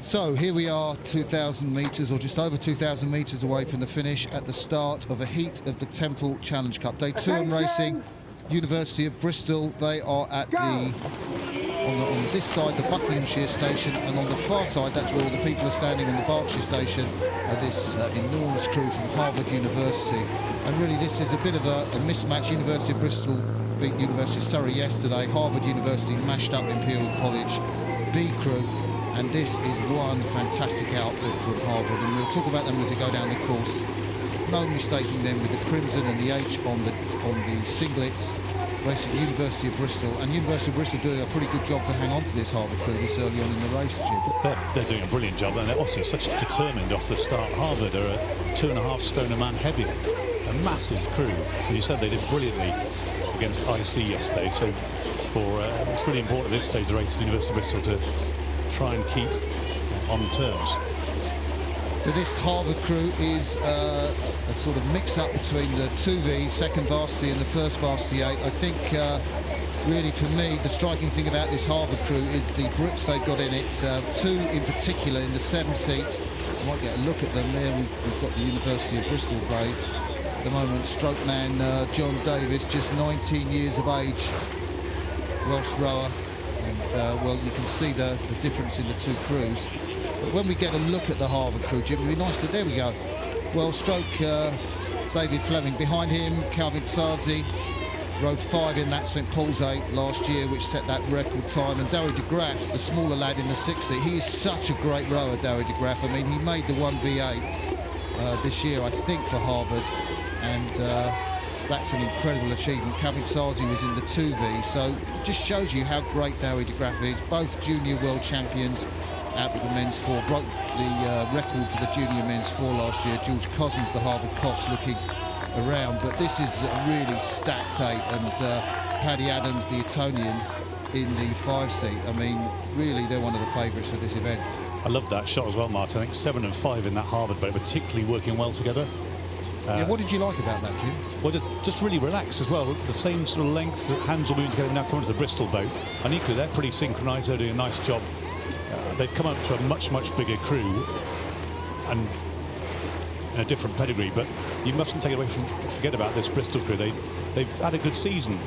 So here we are, 2,000 metres or just over 2,000 metres away from the finish at the start of a heat of the Temple Challenge Cup. Day 2 in racing, University of Bristol. They are at on this side, the Buckinghamshire station, and on the far side, that's where all the people are standing on the Berkshire station, this enormous crew from Harvard University. And really this is a bit of a mismatch. University of Bristol beat University of Surrey yesterday. Harvard University mashed up Imperial College B crew. And this is one fantastic outfit from Harvard, and we'll talk about them as we go down the course. No mistaking them with the crimson and the H on the singlets, racing University of Bristol. And University of Bristol doing a pretty good job to hang on to this Harvard crew this early on in the race, Jim. They're doing a brilliant job, and they're also such determined off the start. Harvard are a 2.5 stone a man heavier, a massive crew. And you said they did brilliantly against IC yesterday, so it's really important at this stage of the race, University of Bristol, to try and keep on terms. So this Harvard crew is a sort of mix-up between the 2V, second varsity, and the first varsity 8. I think, really for me, the striking thing about this Harvard crew is the Brits they've got in it. 2 in particular in the 7 seats. I might get a look at them there. We've got the University of Bristol grades. At the moment, stroke man John Davis, just 19 years of age, Welsh rower. And, well, you can see the difference in the 2 crews. But when we get a look at the Harvard crew, Jim, it'd be nice to... There we go. Well, stroke David Fleming. Behind him, Calvin Tsazi rode 5 in that St Paul's 8 last year, which set that record time. And Darry de Graaf, the smaller lad in the 6 seat, he is such a great rower, Darry de Graaf. I mean, he made the 1v8 this year, I think, for Harvard. And... that's an incredible achievement. Calvin Tsazi was in the 2V, so it just shows you how great Darry de Graaf is. Both junior world champions out with the men's 4. Broke the record for the junior men's 4 last year. George Cousins, the Harvard Cox, looking around. But this is a really stacked 8, and Paddy Adams, the Etonian, in the 5 seat. I mean, really, they're one of the favourites for this event. I love that shot as well, Martin. I think 7 and 5 in that Harvard boat, particularly working well together. Yeah, what did you like about that, Jim? Well, just really relaxed as well. The same sort of length that hands are moving together now coming to the Bristol boat. And equally, they're pretty synchronised. They're doing a nice job. They've come up to a much, much bigger crew and in a different pedigree. But you mustn't forget about this Bristol crew. They've had a good season.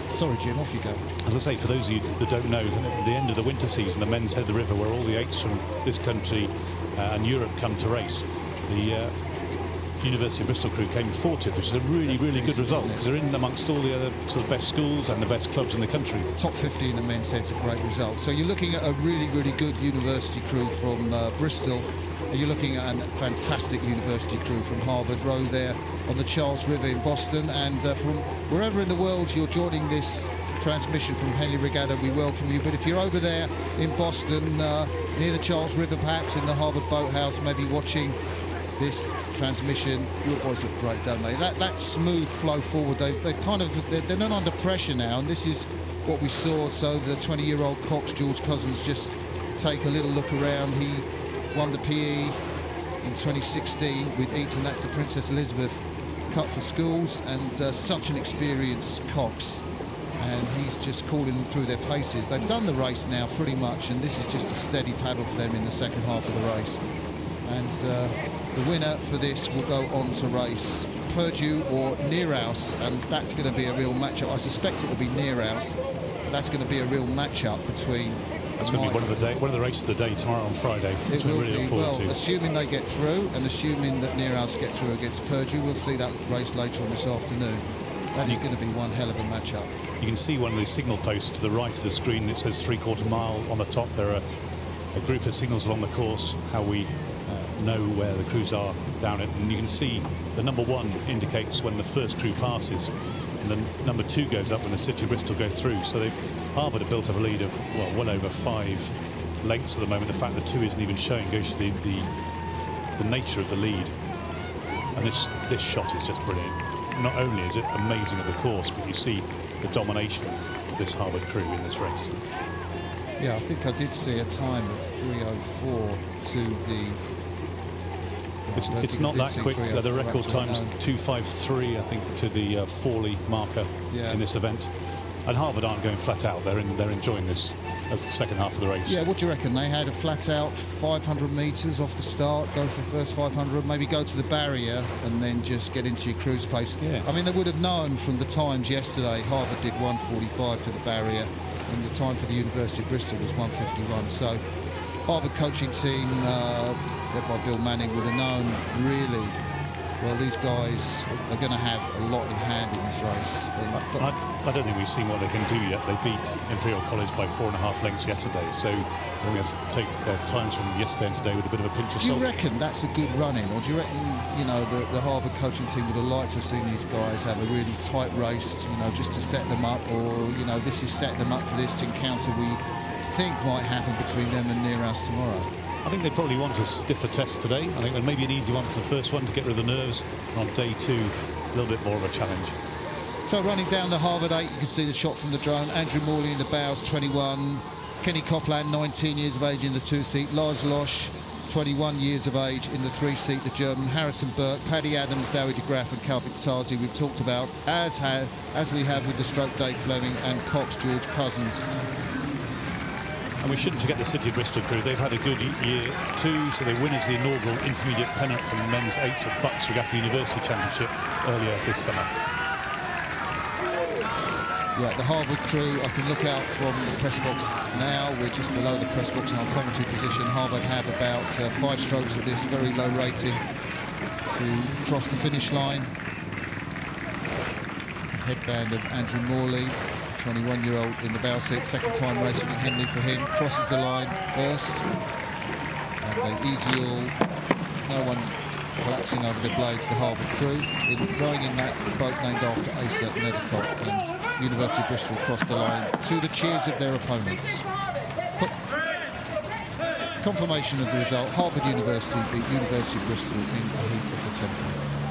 Sorry, Jim, off you go. As I say, for those of you that don't know, at the end of the winter season, the men's head of the river, where all the 8s from this country and Europe come to race, the University of Bristol crew came 40th, which is a really, really good result, because they're in amongst all the other sort of best schools and the best clubs in the country. Top 50 in the men's head's a great result. So you're looking at a really, really good university crew from Bristol. You're looking at a fantastic university crew from Harvard Row there on the Charles River in Boston. And from wherever in the world you're joining this transmission from Henley Regatta, we welcome you. But if you're over there in Boston, near the Charles River, perhaps in the Harvard Boathouse, maybe watching this transmission, your boys look great, don't they? That smooth flow forward, they're not under pressure now, and this is what we saw. So the 20-year-old Cox, George Cousins, just take a little look around. He won the PE in 2016 with Eton. That's the Princess Elizabeth Cup for schools, and such an experienced Cox. And he's just calling them through their paces. They've done the race now pretty much, and this is just a steady paddle for them in the second half of the race. And the winner for this will go on to race Purdue or Neerhouse, and that's going to be a real matchup. I suspect it will be Neerhouse. That's going to be a real matchup between... That's going to be one of the races of the day tomorrow on Friday. It will be, well, assuming they get through, and assuming that Neerhouse get through against Purdue, we'll see that race later on this afternoon. That is going to be one hell of a matchup. You can see one of the signal posts to the right of the screen. It says 3/4 mile on the top. There are a group of signals along the course, how we know where the crews are down it. And you can see the number 1 indicates when the first crew passes, and then number 2 goes up when the City of Bristol go through. So Harvard have built up a lead of, well over 5 lengths at the moment. The fact that 2 isn't even showing goes to the nature of the lead. And this shot is just brilliant. Not only is it amazing at the course, but you see the domination of this Harvard crew in this race. Yeah, I think I did see a time of 3:04 to the... It's not that quick. The record time's 2:53, I think, to the Forley marker in this event. And Harvard aren't going flat out. They're enjoying this as the second half of the race. Yeah, what do you reckon? They had a flat-out 500 metres off the start, go for the first 500, maybe go to the barrier and then just get into your cruise pace. Yeah. I mean, they would have known from the times yesterday. Harvard did 1:45 to the barrier, and the time for the University of Bristol was 1:51. So Harvard coaching team, led by Bill Manning, would have known really, well, these guys are going to have a lot in hand in this race. I don't think we've seen what they can do yet. They beat Imperial College by 4.5 lengths yesterday, so I think we have to take their times from yesterday and today with a bit of a pinch of salt. Do you reckon that's a good run-in, or do you reckon, you know, the Harvard coaching team would have liked to have seen these guys have a really tight race, you know, just to set them up, or, you know, this is setting them up for this encounter we think might happen between them and near us tomorrow? I think they probably want a stiffer test today. I think maybe an easy one for the first one to get rid of the nerves. And on day 2, a little bit more of a challenge. So running down the Harvard 8, you can see the shot from the drone. Andrew Morley in the bows, 21. Kenny Copland, 19 years of age in the 2-seat. Lars Losch, 21 years of age in the 3-seat, the German. Harrison Burke, Paddy Adams, Dowie de Graaf and Calvin Tazi we've talked about, as we have with the stroke Dave Fleming and Cox George Cousins. And we shouldn't forget the City of Bristol crew. They've had a good year too, so they win as the inaugural intermediate pennant from the men's 8 at Bucks Regatta University Championship earlier this summer. Yeah, the Harvard crew, I can look out from the press box now. We're just below the press box in our commentary position. Harvard have about 5 strokes of this very low rating to cross the finish line. Headband of Andrew Morley, 21-year-old in the bow seat, second time racing at Henley for him. Crosses the line first. And they easy all. No one collapsing over the blades, the Harvard crew. Rowing in that boat named after Asa Medicott, and University of Bristol crossed the line to the cheers of their opponents. Confirmation of the result, Harvard University beat University of Bristol in a heat of the 10th.